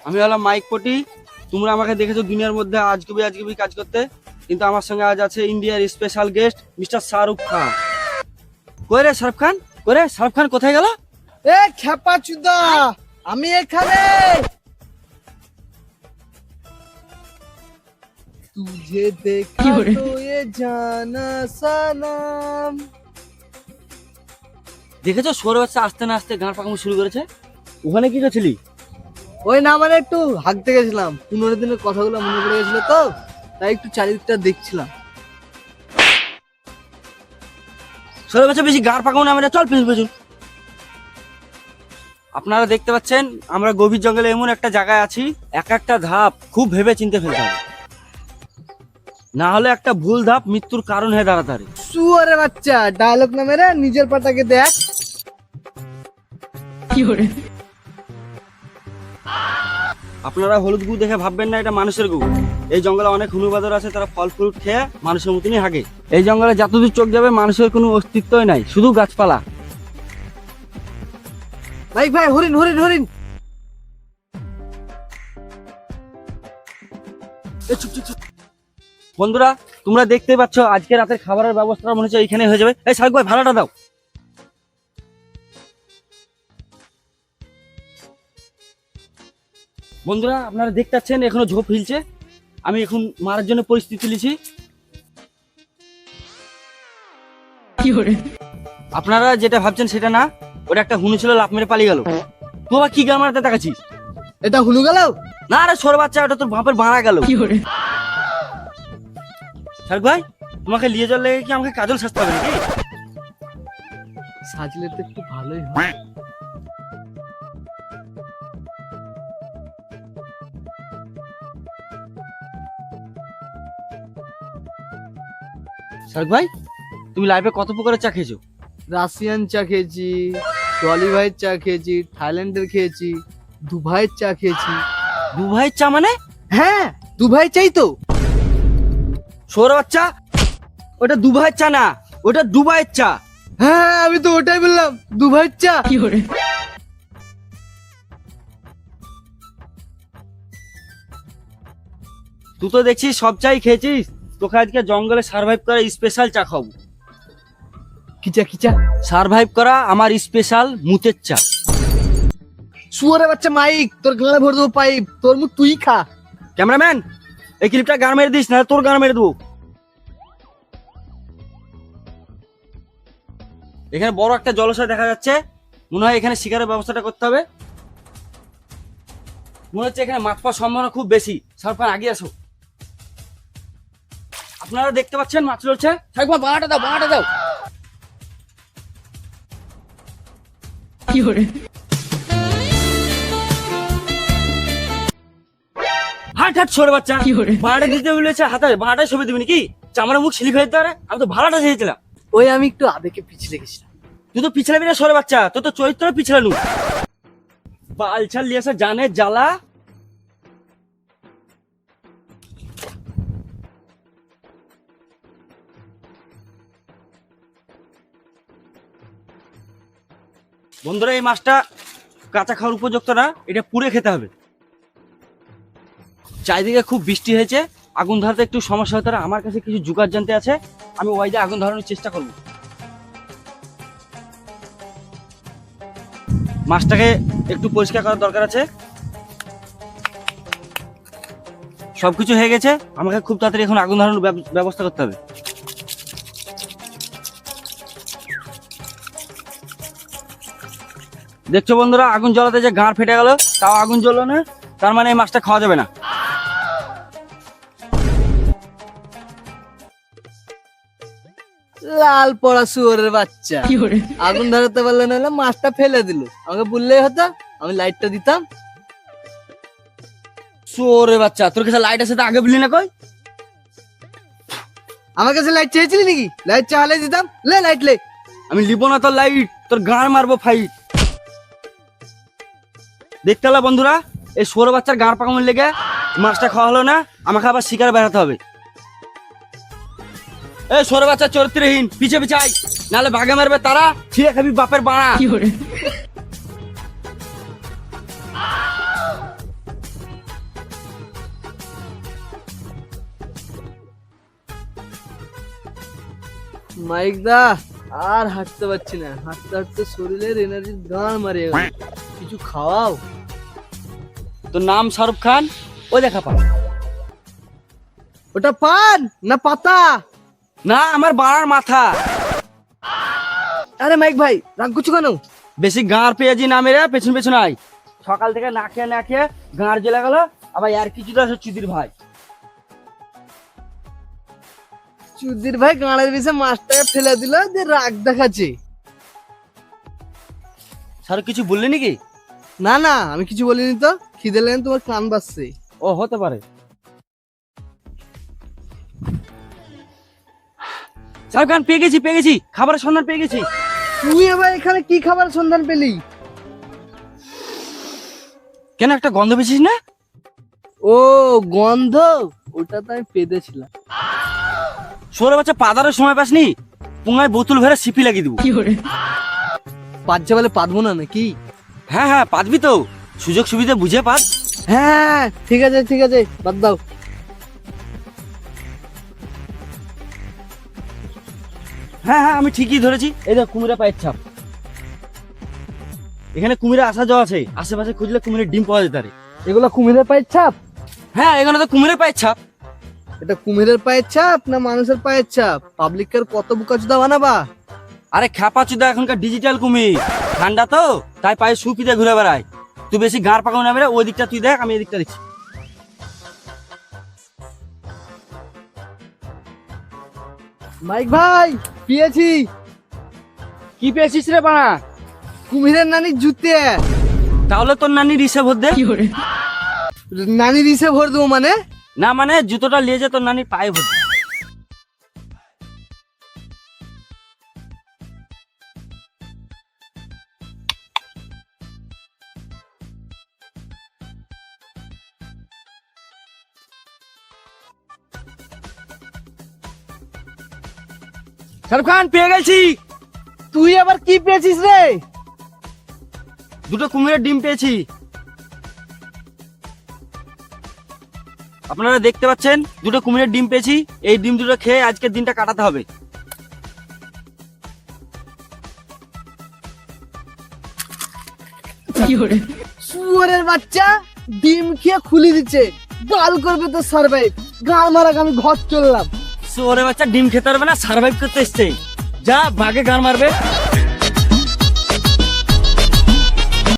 আমি হলাম মাইক পটি। তোমরা আমাকে দেখেছো দুনিয়ার মধ্যে আজগুবি আজগুবি কাজ করতে, কিন্তু আমার সঙ্গে আজ আছে ইন্ডিয়ার special guest mister Shahrukh Khan. কই রে শাহরুখ খান? কই রে শাহরুখ খান কোথায় গেল? এ খেপা চুদা, আমি এখানে। তুঝে দেখা তো এ জানা সালাম। দেখেছো সরে বাচ্চা আসতে না আসতে গান পাকানো শুরু করেছে। ওখানে কি করছিলি? ওই না মানে একটু হাঁকতে গেছিলাম, 15 দিনের কথাগুলো মনে পড়ে গেছিল তো, তাই একটু চারিদিকটা দেখছিলাম। সরে বাচ্চা বেশি গান পাকানো না, চল পেছন পেছন। আপনারা দেখতে পাচ্ছেন আমরা গভীর জঙ্গলে এমন একটা জায়গায় আছি, এক একটা ধাপ খুব ভেবে চিন্তে ফেলতে হবে, না হলে একটা ভুল ধাপ মৃত্যুর কারণ হয়ে দাঁড়াতে পারে। শুয়ারে বাচ্চা, ডায়লগ না মেরে নিজের পাটাকে দেখ। আপনারা হলুদ গু দেখে ভাববেন না এটা মানুষের গু। এই জঙ্গলে অনেক হনুবাদর আছে, তারা ফল ফ্রুট খেয়ে মানুষের মতনই হাগে। এই জঙ্গলে যতদূর চোখ যাবে মানুষের কোনো অস্তিত্বই নাই, শুধু গাছপালা। ভাই ভাই, হরিণ হরিণ হরিণ। এ চুপ চুপ চুপ। বন্ধুরা তোমরা দেখতে পাচ্ছ আজকে রাতের খাবারের ব্যবস্থা মনে হচ্ছে এইখানে হয়ে যাবে। এই শাহরুখ ভাই ভাড়াটা দাও। বন্ধুরা আপনারা দেখতে পাচ্ছেন এখনো ঝোপ হিলছে, আমি এখন মারার জন্য পরিস্থিতি নিয়েছি। আপনারা যেটা ভাবছেন সেটা না, ওটা একটা হুনু ছিল লাফ মেরে পালিয়ে গেল। তুই আবার কি গান মারাতে দেখাচ্ছিস? এটা হুনু গেল না রে সর বাচ্চা, ওটা তোর বাপের ভাড়া গেল। শাহরুখ ভাই তোমাকে নিয়ে যাওয়ার লেগে কি আমাকে কাজল সাজতে হবে নাকি? সাজলে তো একটু ভালোই হয়। শাহরুখ ভাই তুমি লাইফে কত প্রকারের চা খেয়েছো? রাশিয়ান চা খেয়েছি, টলি ভাইয়ের চা খেয়েছি, থাইল্যান্ডের খেয়েছি, দুবাইয়ের চা খেয়েছি। দুবাইয়ের চা মানে? হ্যাঁ, দুবাই চাই তো। সর বাচ্চা, ওটা দুবাইয়ের চা না, ওটা দুবাইয়ের চা। হ্যাঁ আমি তো ওটাই বললাম, দুবাইয়ের চা। তুই তো দেখছিস সব চাই খেয়েছিস, তোকে আজকে জঙ্গলে সার্ভাইভ করা স্পেশাল চা খাবো। কিচা কিচা সার্ভাইভ করা আমার স্পেশাল মুতের চা। শুয়ারে বাচ্চা মাইক, তোর গালে ভরে দেবো পাইপ, তোর মুখ তুই খা। ক্যামেরাম্যান এই ক্লিপটা গান মেরে দিস, না তোর গান মেরে দেবো। এখানে বড় একটা জলাশয় দেখা যাচ্ছে, মনে হয় এখানে শিকারের ব্যবস্থাটা করতে হবে। মনে হচ্ছে এখানে মাছ পাওয়ার সম্ভাবনা খুব বেশি। সারফান আগে আসো। আপনারা দেখতে পাচ্ছেন মাছ রয়েছে। সারফান বাঁটা দাও, বাঁটা দাও। হাট হাট সরে বাচ্চা, ভাড়াটা দিতে বলেছে হাতে, ভাড়াটাই ছবি দিবি নাকি? চামড়া মুখ ছিলি ফেলতে পারে, আমি তো ভাড়াটা চেয়েছিলাম। ওই আমি একটু আবেগে পিছলে গেছিলাম। তুই তো পিছলাবি না সরে বাচ্চা, তোর তো চরিত্র পিছলানু। বালছাল লিয়েছে জানে জ্বালা। বন্ধুরা এই মাছটা কাঁচা খাওয়ার উপযুক্ত না, এটা পুড়ে খেতে হবে। চারিদিকে খুব বৃষ্টি হয়েছে, আগুন ধরাতে একটু সমস্যা হতে পারে। আমার কাছে কিছু জোগাড় জানতে আছে, আমি ওই দিয়ে আগুন ধরানোর চেষ্টা করব। মাছটাকে একটু পরিষ্কার করার দরকার আছে। সবকিছু হয়ে গেছে, আমাকে খুব তাড়াতাড়ি এখন আগুন ধরানোর ব্যবস্থা করতে হবে। দেখছো বন্ধুরা আগুন জ্বলাতে যে গাঁড় ফেটে গেল, তাও আগুন জ্বললো না, তার মানে এই মাছটা খাওয়া যাবে না। লাল পড়া শুয়ারের বাচ্চা, আগুন ধরাতে পারলে না, মাছটা ফেলে দিল। আমাকে বললেই হতো, আমি লাইটটা দিতাম। শুয়োরের বাচ্চা, তোর কাছে লাইট আছে, আগে বললি না কই? আমার কাছে লাইট চেয়েছিলি নাকি? লাইট চাইলে দিতাম। লে লাইট লে। আমি লিবো না তোর লাইট, তোর গাঁড় মারবো ফাইট। দেখতে হলো বন্ধুরা, এই শুয়োরের বাচ্চার গাঁড় পাকানোর লেগে মাছটা খাওয়া হলো না, আমাকে আবার শিকারে বেড়াতে হবে। এই শুয়োরের বাচ্চা চরিত্রহীন, পিছে পিছে আয়, নাহলে বাঘে মারবে তারা, ছিঁড়ে খাবি বাপের বাড়া। মাইক দা আর হাঁটতে পারছি না, হাঁটতে হাঁটতে শরীরের এনার্জি গান মারিয়ে গেল। কিছু খাওয়াও। তোর নাম শাহরুখ খান, ও দেখা পা। ওটা পান না পাতা? না, আমার বাড়ার মাথা। আরে মাইক ভাই রাগ করছো কেন? বেশি গাঁর পেঁয়াজি না মেরে পেছন পেছন আয়। সকাল থেকে না খেয়ে গাঁর জ্বলে গেল, আবার আর কিছু আছে চুদির ভাই। চুদির ভাই গাঁড়ের বিষে মাছটাকে ফেলে দিল, যে রাগ দেখাচ্ছে। শাহরুখ কিছু বললি নাকি? না না, আমি কিছু বলিনি তো। খিদে লেগে তোমার কান বাজছে। ও হতে পারে। শাহরুখ খান, পেয়ে গেছি, খাবারের সন্ধান পেয়ে গেছি। তুই আবার এখানে কি খাবার সন্ধান পেলি? কেন, একটা গন্ধ পেয়েছিস না? ও গন্ধ, ওটা তো আমি পেতেছিলাম। শোরে বাচ্চা, পাদারের সময় পাসনি? পুঙ্গায় বোতল ভরে সিপি লাগিয়ে দিব। পাচ্ছে বলে পাতবো না নাকি? হ্যাঁ পাতবি তো, সুযোগ সুবিধা বুঝে পাত। হ্যাঁ ঠিক আছে বাদ দাও। হ্যাঁ আমি ঠিকই ধরেছি। এই দেখ কুমিরা পায়ের ছাপ। এখানে কুমিরা আসা যাওয়া আছে, আশেপাশে খুঁজলে কুমিরের ডিম পাওয়া যেতে পারে। এগুলো কুমিরের পায়ের ছাপ? হ্যাঁ, এখানে তো কুমিরের পায়ের ছাপ। এটা কুমিরের পায়ের ছাপ না মানুষের পায়ের ছাপ? পাবলিকের কত বুকাচুদা বানাবা? আরে খ্যাপা চুদা, এখনকার ডিজিটাল কুমির। ঠান্ডা তো, তাই পায়ে সুপি দিয়ে ঘুরে বেড়ায়। তুই বেশি গাঁর পাকাও না বেড়ে, ওই দিকটা তুই দেখ, আমি এদিকটা দেখছি। মাইক ভাই পেয়েছি। কি পেয়েছিস রে বাড়া? কুমিরের নানির জুতে। তাহলে তোর নানি রিসে ভর দে। নানির ইসে ভর দেবো মানে? না মানে জুতোটা নিয়ে যা, তোর নানির পায়ে ভর দে। শাহরুখ খান, পেয়ে গেছি। তুই আবার কি পেয়েছিস রে? দুটো কুমিরের ডিম পেয়েছি। আপনারা দেখতে পাচ্ছেন, দুটো কুমিরের ডিম পেয়েছি। এই ডিম দুটো খেয়ে আজকের দিনটা কাটাতে হবে। শুয়োরের বাচ্চা ডিম খেয়ে খুলি দিচ্ছে। গাল করবে তো সার্ভাইভ। গাল মারা আমি ঘর চললাম। ওরে বাচ্চা, ডিম খেতে পারবে না, সার্ভাইভ করতে এসছে। যা বাঘে গান মারবে।